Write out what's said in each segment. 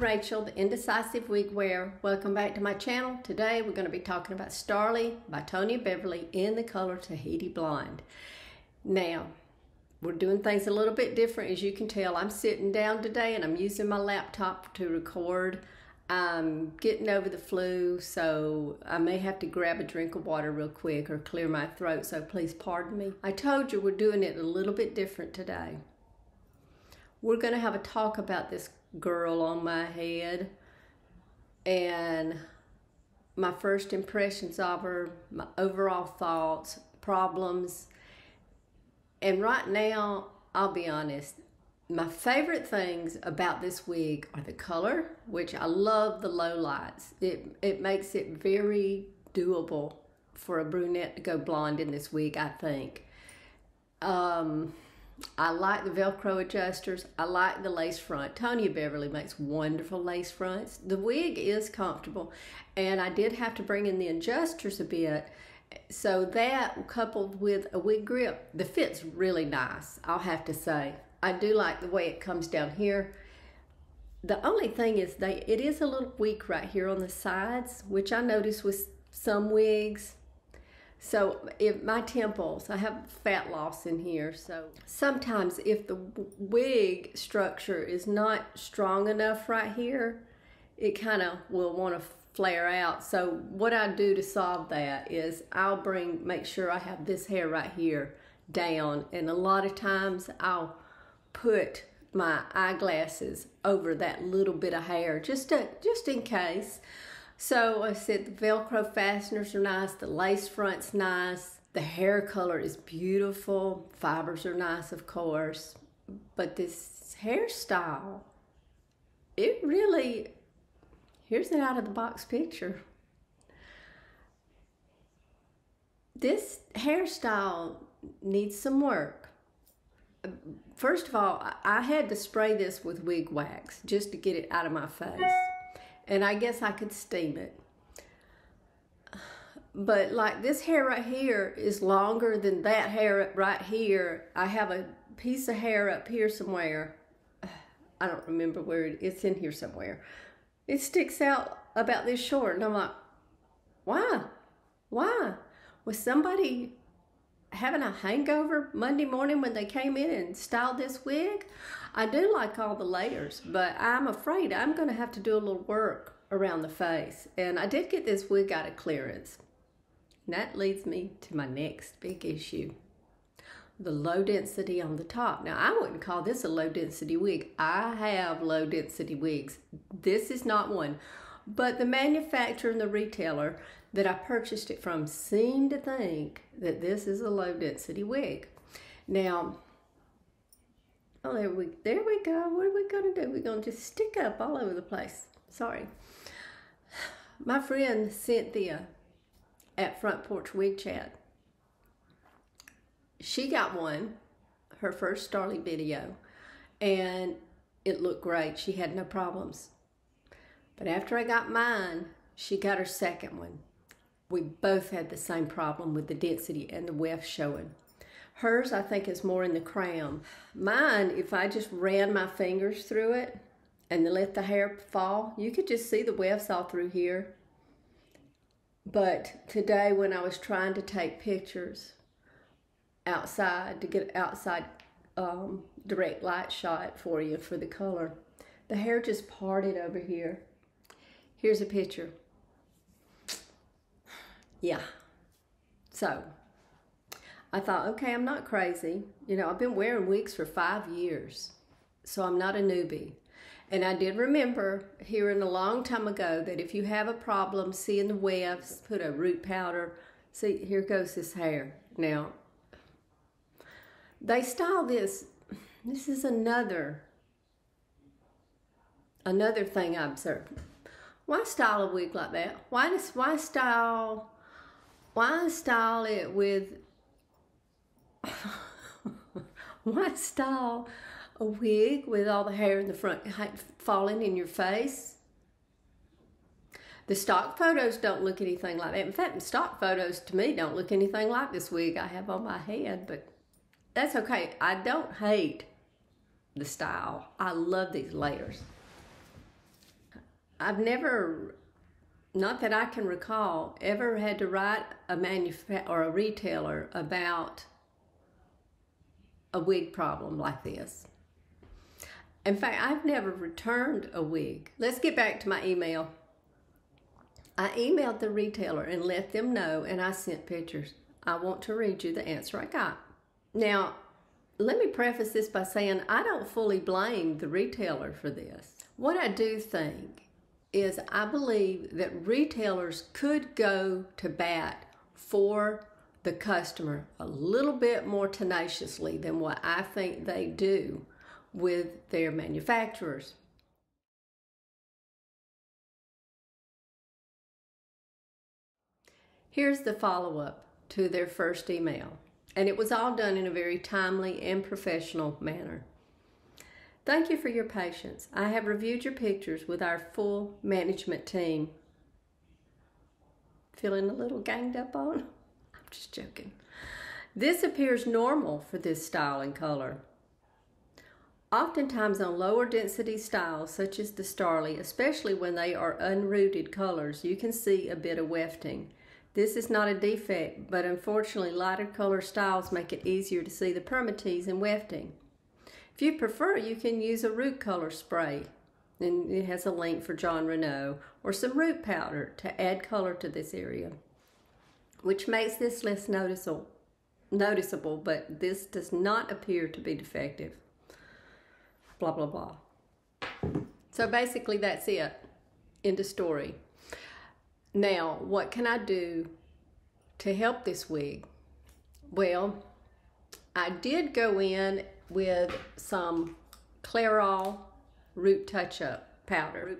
Rachel, the Indecisive Wig Wearer. Welcome back to my channel. Today we're going to be talking about Starly by Tony Beverly in the color Tahiti Blonde. Now, we're doing things a little bit different. As you can tell, I'm sitting down today and I'm using my laptop to record. I'm getting over the flu, so I may have to grab a drink of water real quick or clear my throat, so please pardon me. I told you we're doing it a little bit different today. We're going to have a talk about this girl on my head and my first impressions of her, my overall thoughts, problems. And right now, I'll be honest, my favorite things about this wig are the color, which I love the low lights. It makes it very doable for a brunette to go blonde in this wig, I think. I like the Velcro adjusters. I like the lace front. Tony Beverly makes wonderful lace fronts. The wig is comfortable, and I did have to bring in the adjusters a bit. So that, coupled with a wig grip, the fit's really nice, I'll have to say. I do like the way it comes down here. The only thing is it is a little weak right here on the sides, which I noticed with some wigs. So if my temples, I have fat loss in here, so sometimes if the wig structure is not strong enough right here, it kind of will want to flare out. So what I do to solve that is I'll make sure I have this hair right here down, and a lot of times I'll put my eyeglasses over that little bit of hair just in case. So I said the Velcro fasteners are nice, the lace front's nice, the hair color is beautiful, fibers are nice, of course, but this hairstyle, it really, here's an out of the box picture. This hairstyle needs some work. First of all, I had to spray this with wig wax just to get it out of my face. And I guess I could steam it. But like this hair right here is longer than that hair right here. I have a piece of hair up here somewhere. I don't remember where it's in here somewhere. It sticks out about this short. And I'm like, why? Why? Was somebody having a hangover Monday morning when they came in and styled this wig? I do like all the layers, but I'm afraid I'm going to have to do a little work around the face. And I did get this wig out of clearance. And that leads me to my next big issue. The low density on the top. Now, I wouldn't call this a low density wig. I have low density wigs. This is not one. But the manufacturer and the retailer that I purchased it from seem to think that this is a low density wig. Now, oh, there we go. What are we going to do? We're going to just stick up all over the place. Sorry. My friend Cynthia at Front Porch Wig Chat, she got one, her first Starly video, and it looked great. She had no problems. But after I got mine, she got her second one. We both had the same problem with the density and the weft showing. Hers, I think, is more in the crown. Mine, if I just ran my fingers through it and then let the hair fall, you could just see the wefts all through here. But today, when I was trying to take pictures outside to get outside direct light shot for you for the color, the hair just parted over here. Here's a picture. Yeah. So I thought, okay, I'm not crazy. You know, I've been wearing wigs for 5 years, so I'm not a newbie. And I did remember hearing a long time ago that if you have a problem seeing the wefts, put a root powder. See, here goes this hair. Now, they style this. This is another thing I observed. Why style a wig like that? Why style it with why style a wig with all the hair in the front falling in your face? The stock photos don't look anything like that. In fact, the stock photos to me don't look anything like this wig I have on my head, but that's okay. I don't hate the style. I love these layers. I've never, not that I can recall, ever had to write a retailer about a wig problem like this. In fact, I've never returned a wig. Let's get back to my email. I emailed the retailer and let them know, and I sent pictures. I want to read you the answer I got. Now, let me preface this by saying I don't fully blame the retailer for this. What I do think is I believe that retailers could go to bat for the customer a little bit more tenaciously than what I think they do with their manufacturers. Here's the follow-up to their first email, and it was all done in a very timely and professional manner. Thank you for your patience. I have reviewed your pictures with our full management team. Feeling a little ganged up on? I'm just joking. This appears normal for this style and color. Oftentimes on lower density styles such as the Starly, especially when they are unrooted colors, you can see a bit of wefting. This is not a defect, but unfortunately lighter color styles make it easier to see the permatease and wefting. If you prefer, you can use a root color spray, and it has a link for John Renault, or some root powder to add color to this area, which makes this less noticeable, but this does not appear to be defective. Blah, blah, blah. So basically that's it. End of story. Now, what can I do to help this wig? Well, I did go in with some Clairol root touch-up powder.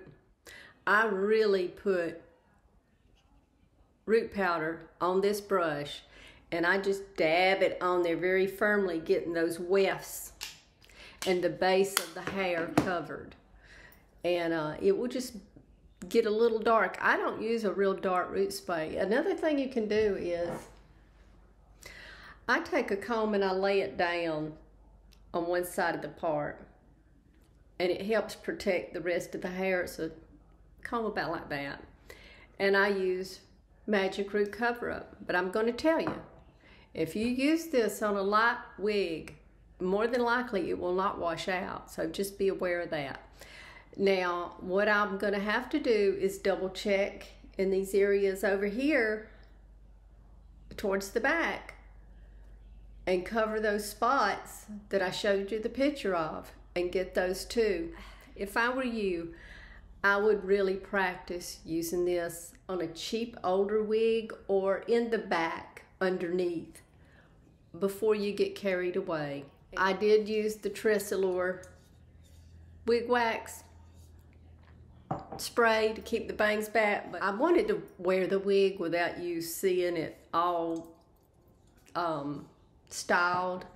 I really put root powder on this brush, and I just dab it on there very firmly, getting those wefts and the base of the hair covered. And it will just get a little dark. I don't use a real dark root spray. Another thing you can do is I take a comb and I lay it down on one side of the part, and it helps protect the rest of the hair. It's a comb about like that. And I use Magic Root Cover-Up. But I'm going to tell you, if you use this on a light wig, more than likely it will not wash out. So just be aware of that. Now, what I'm going to have to do is double check in these areas over here towards the back and cover those spots that I showed you the picture of and get those too. If I were you, I would really practice using this on a cheap older wig or in the back underneath before you get carried away. I did use the Tresillure wig wax spray to keep the bangs back, but I wanted to wear the wig without you seeing it all styled,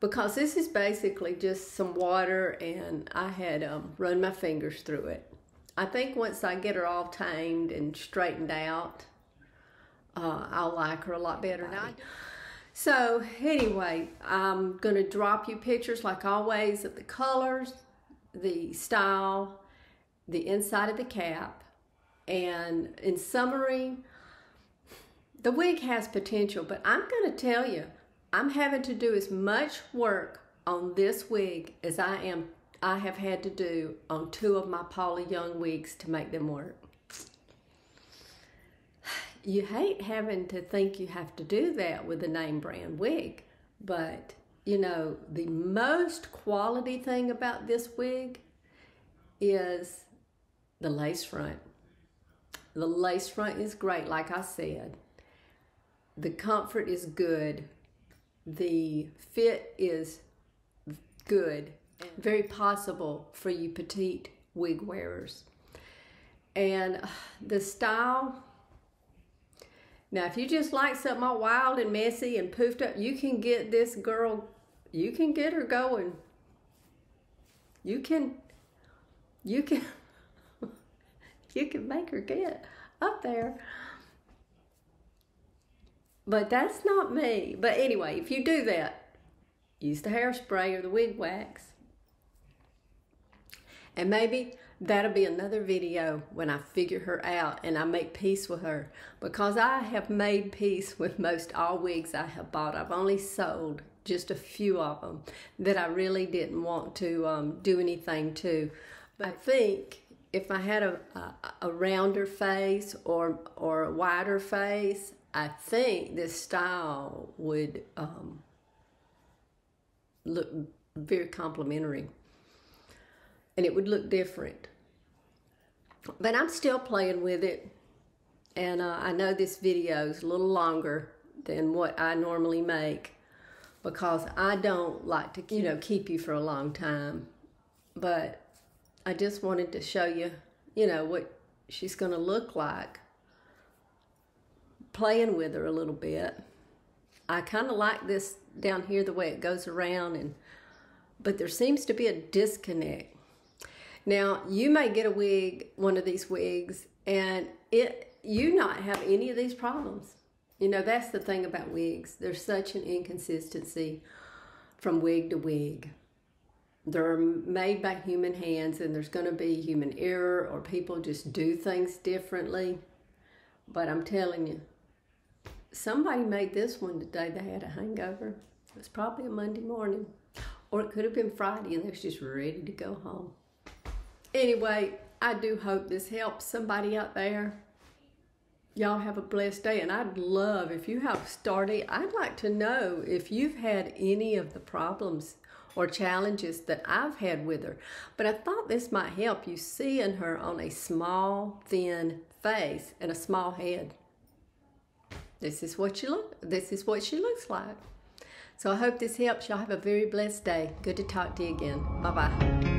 because this is basically just some water, and I had run my fingers through it. I think once I get her all tamed and straightened out, I'll like her a lot better now. So anyway, I'm going to drop you pictures like always of the colors, the style, the inside of the cap, and in summary, the wig has potential, but I'm going to tell you, I'm having to do as much work on this wig as I have had to do on 2 of my Paula Young wigs to make them work. You hate having to think you have to do that with a name brand wig, but you know, the most quality thing about this wig is the lace front. The lace front is great, like I said. The comfort is good. The fit is good. Very possible for you petite wig wearers. And the style, now if you just like something all wild and messy and poofed up, you can get this girl, you can get her going. You can make her get up there. But that's not me. But anyway, if you do that, use the hairspray or the wig wax. And maybe That'll be another video when I figure her out and I make peace with her, because I have made peace with most all wigs I have bought. I've only sold just a few of them that I really didn't want to do anything to. But I think if I had a rounder face or a wider face, I think this style would look very complimentary. And it would look different. But I'm still playing with it. And I know this video is a little longer than what I normally make, because I don't like to, keep you for a long time. But I just wanted to show you, what she's going to look like playing with her a little bit. I kind of like this down here, the way it goes around, but there seems to be a disconnect. Now, you may get a wig, one of these wigs, and you not have any of these problems. That's the thing about wigs. There's such an inconsistency from wig to wig. They're made by human hands, and there's going to be human error, or people just do things differently. But I'm telling you, somebody made this one today. They had a hangover. It was probably a Monday morning, or it could have been Friday, and they're just ready to go home. Anyway, I do hope this helps somebody out there. Y'all have a blessed day, and I'd love, if you have started, I'd like to know if you've had any of the problems or challenges that I've had with her. But I thought this might help you seeing her on a small, thin face and a small head. This is what she looks like. So I hope this helps. Y'all have a very blessed day. Good to talk to you again. Bye-bye.